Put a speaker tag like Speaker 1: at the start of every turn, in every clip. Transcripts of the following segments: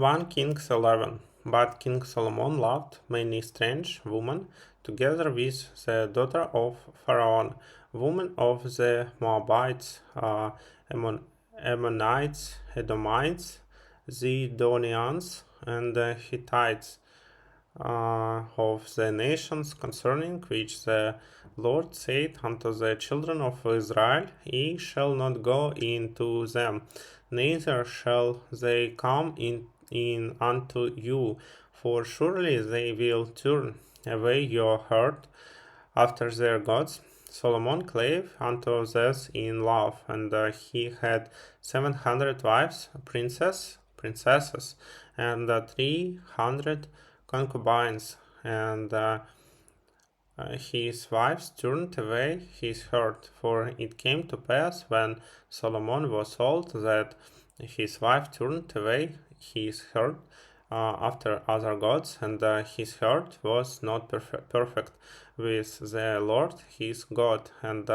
Speaker 1: 1 Kings 11. But King Solomon loved many strange women, together with the daughter of Pharaoh, women of the Moabites, Ammonites, Edomites, Zidonians, and the Hittites, of the nations concerning which the Lord said unto the children of Israel, Ye shall not go into them, neither shall they come in unto you, for surely they will turn away your heart after their gods. Solomon clave unto this in love, and he had 700 wives, princesses, and 300 concubines, and his wives turned away his heart. For it came to pass when Solomon was old that his wife turned away his heart after other gods, and his heart was not perfect with the Lord his God, and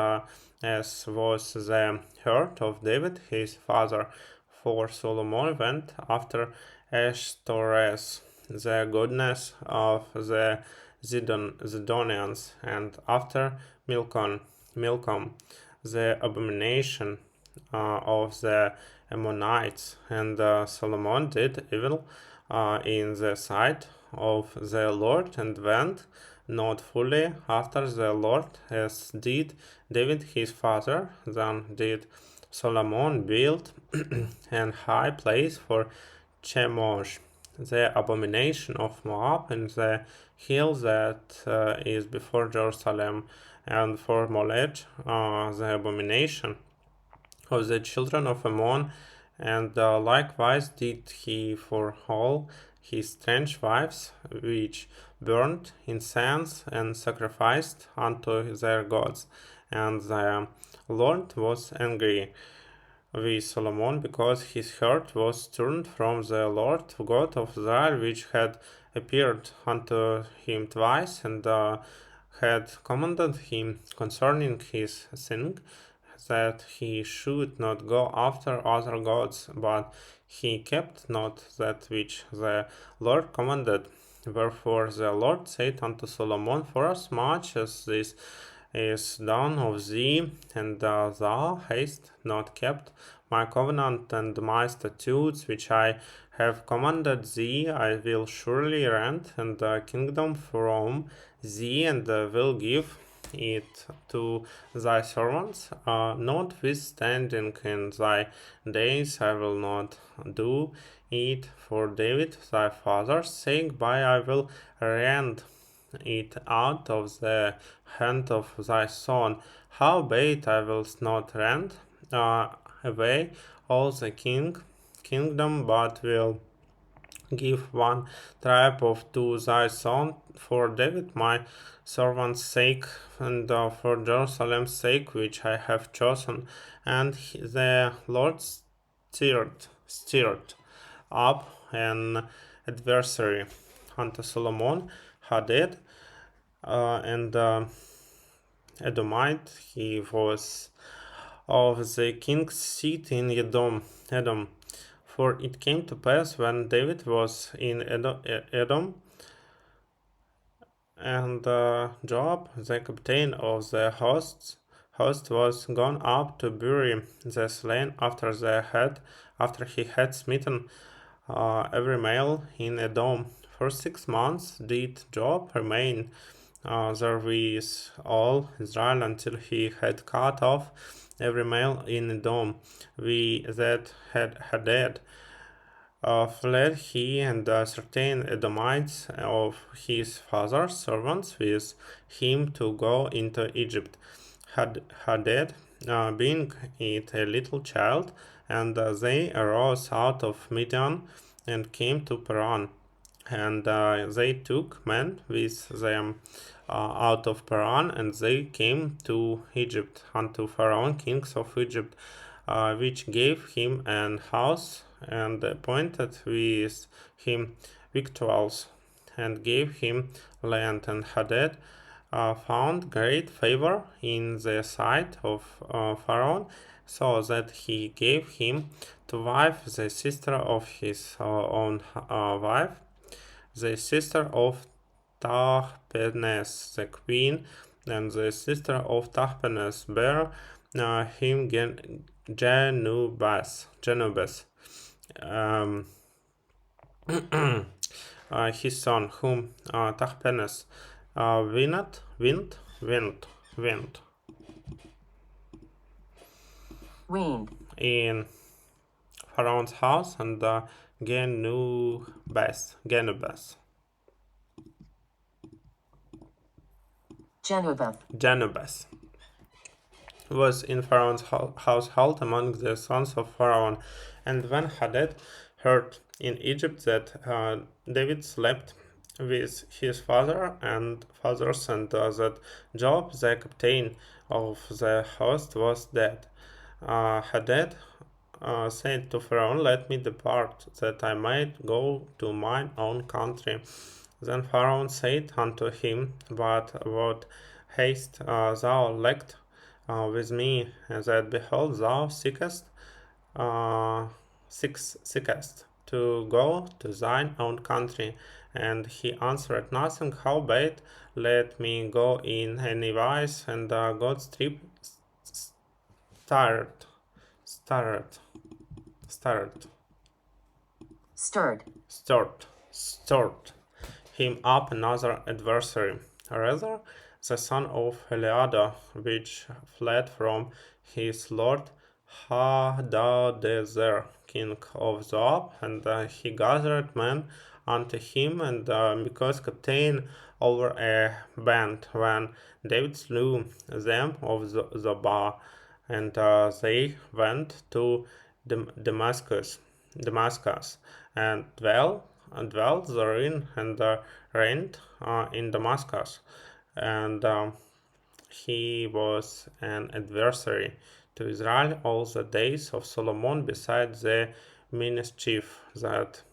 Speaker 1: as was the heart of David his father. For Solomon went after Ashtoreth, the goddess of the Zidonians, and after Milcom, the abomination of the Ammonites. And Solomon did evil in the sight of the Lord, and went not fully after the Lord, as did David his father. Then did Solomon build an high place for Chemosh, the abomination of Moab, and the hill that is before Jerusalem, and for Molech, the abomination of the children of Ammon, and likewise did he for all his strange wives, which burned incense and sacrificed unto their gods. And the Lord was angry with Solomon, because his heart was turned from the Lord God of Israel, which had appeared unto him twice, and had commanded him concerning his sin, that he should not go after other gods, but he kept not that which the Lord commanded. Wherefore the Lord said unto Solomon, Forasmuch as this is done of thee, and thou hast not kept my covenant and my statutes which I have commanded thee, I will surely rend the kingdom from thee, and will give it to thy servants. Notwithstanding in thy days I will not do it for David thy father's sake, but I will rend it out of the hand of thy son. Howbeit I will not rend away all the kingdom, but will give one tribe of to thy son for David my servant's sake, and for Jerusalem's sake, which I have chosen. And the Lord stirred up an adversary unto Solomon, Hadad, and Edomite. He was of the king's seat in Edom. For it came to pass when David was in Edom, and Joab, the captain of the host, was gone up to bury the slain after he had smitten every male in Edom. For 6 months did Joab remain there with all Israel, until he had cut off every male in Edom. That had Hadad fled he, and certain Edomites of his father's servants with him to go into Egypt. Hadad being it a little child, and they arose out of Midian and came to Paran. And they took men with them out of Paran, and they came to Egypt, unto Pharaoh, kings of Egypt, which gave him an house, and appointed with him victuals, and gave him land. And Hadad found great favor in the sight of Pharaoh, so that he gave him to wife the sister of his own wife, the sister of Tahpenes the queen, and the sister of Tahpenes bare him Genubas, his son, whom Tahpenes weaned in Pharaoh's house, and Genubas was in Pharaoh's household among the sons of Pharaoh. And when Hadad heard in Egypt that David slept with his father and fathers, and that Joab, the captain of the host, was dead, Hadad said to Pharaoh, "Let me depart, that I might go to mine own country." Then Pharaoh said unto him, "But what haste thou left with me, that behold thou seekest to go to thine own country?" And he answered nothing. "Howbeit, let me go in any wise." And God stirred him up another adversary, rather the son of Eliada, which fled from his lord Hadadezer, king of Zoab, and he gathered men unto him, and because captain over a band, when David slew them of Zobah, and they went to Damascus, and dwelt therein, and reigned in Damascus. And he was an adversary to Israel all the days of Solomon, beside the mischief that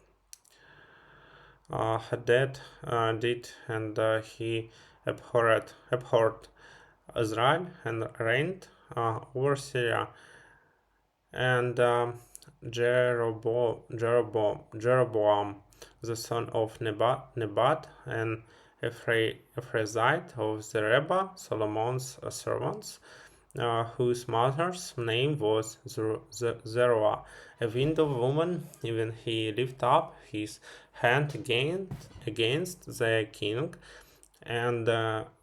Speaker 1: Hadad did, and he abhorred Israel, and reigned over Syria. And Jeroboam, the son of Nebat, an Ephrathite of Zereba, Solomon's servants, whose mother's name was Zeruah, a widow woman. Even he lifted up his hand against the king, and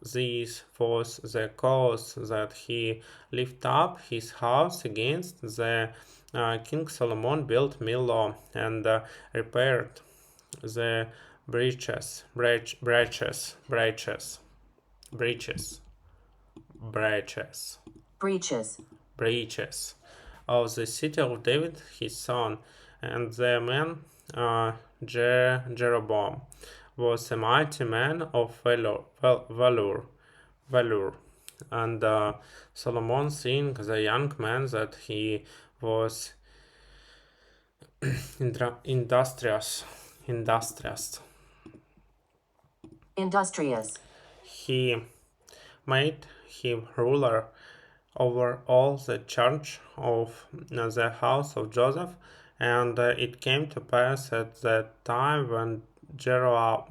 Speaker 1: this was the cause that he lifted up his house against the King Solomon built Millo, and repaired the breaches of the city of David his son. And the man Jeroboam was a mighty man of valor. And Solomon, seeing the young man that he was industrious, he made him ruler over all the church of the house of Joseph. And it came to pass at that time when Jeroboam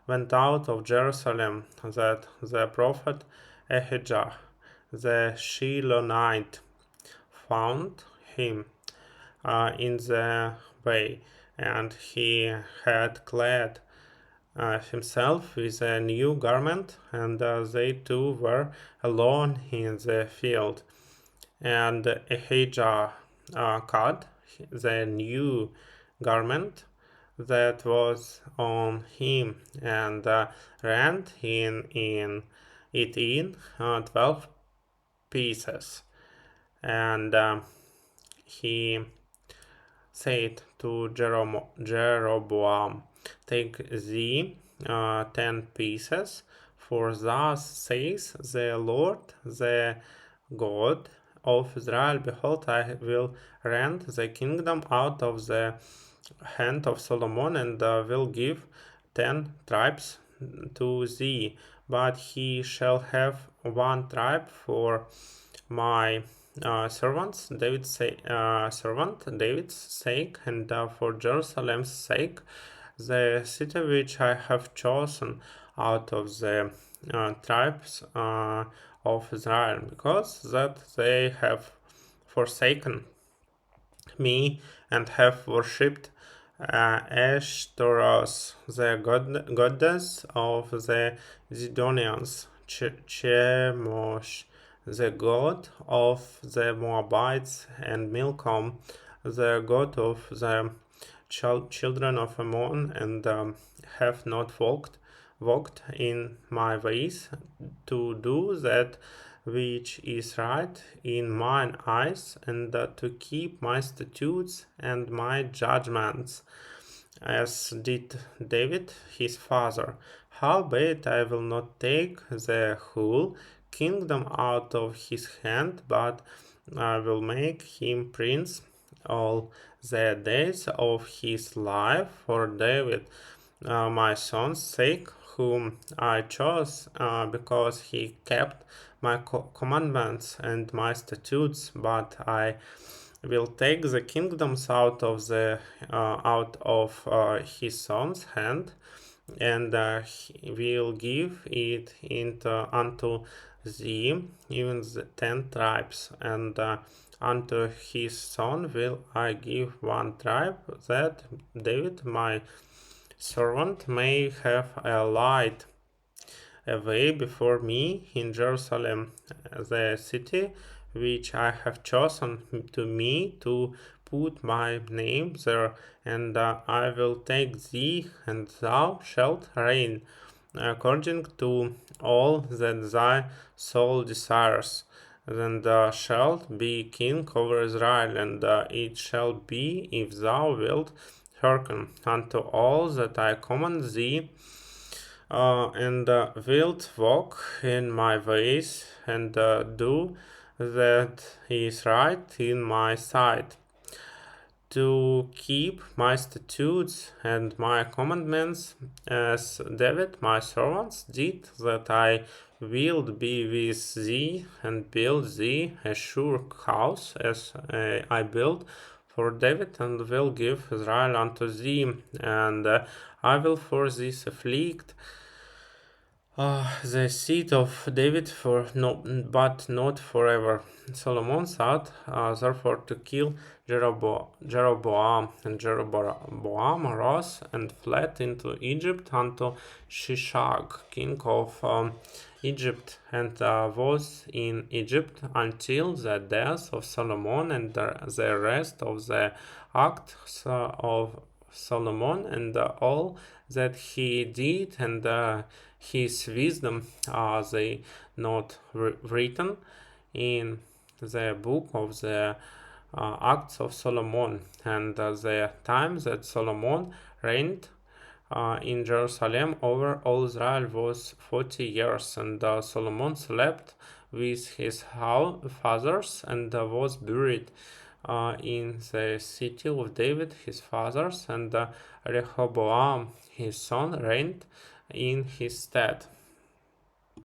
Speaker 1: went out of Jerusalem, that the prophet Ahijah the Shilonite found him in the way, and he had clad himself with a new garment, and they two were alone in the field. And Ahijah cut the new garment that was on him, and rent in 12 pieces. And he said to Jeroboam, "Take thee 10 pieces, for thus says the Lord, the God of Israel, behold, I will rend the kingdom out of the hand of Solomon, and will give 10 tribes to thee, but he shall have one tribe for my servants servant David's sake, and for Jerusalem's sake, the city which I have chosen out of the tribes of Israel, because that they have forsaken me and have worshipped Ashtaroth, the goddess of the Zidonians, Chemosh, the god of the Moabites, and Milcom, the god of the children of Ammon, and have not walked in my ways to do that which is right in mine eyes, and to keep my statutes and my judgments, as did David his father. Howbeit I will not take the whole kingdom out of his hand, but I will make him prince all the days of his life for David, my son's sake, whom I chose, because he kept my commandments and my statutes. But I will take the kingdoms out of his son's hand, and he will give it unto thee, even the 10 tribes, and unto his son will I give one tribe, that David my servant may have a light away before me in Jerusalem, the city which I have chosen to me to put my name there, and I will take thee, and thou shalt reign according to all that thy soul desires. Then thou shalt be king over Israel, and it shall be, if thou wilt hearken unto all that I command thee, and wilt walk in my ways, and do that is right in my sight, to keep my statutes and my commandments, as David my servants did, that I will be with thee, and build thee a sure house, as I built for David, and will give Israel unto thee, and I will for this afflict the seed of David but not forever. Solomon thought therefore to kill Jeroboam, and Jeroboam arose and fled into Egypt unto Shishak, king of Egypt, and was in Egypt until the death of Solomon, and the rest of the acts of Solomon, and all that he did, and his wisdom, are they not written in the book of the Acts of Solomon? And the time that Solomon reigned in Jerusalem over all Israel was 40 years, and Solomon slept with his fathers, and was buried in the city of David his fathers, and Rehoboam his son reigned in his stead.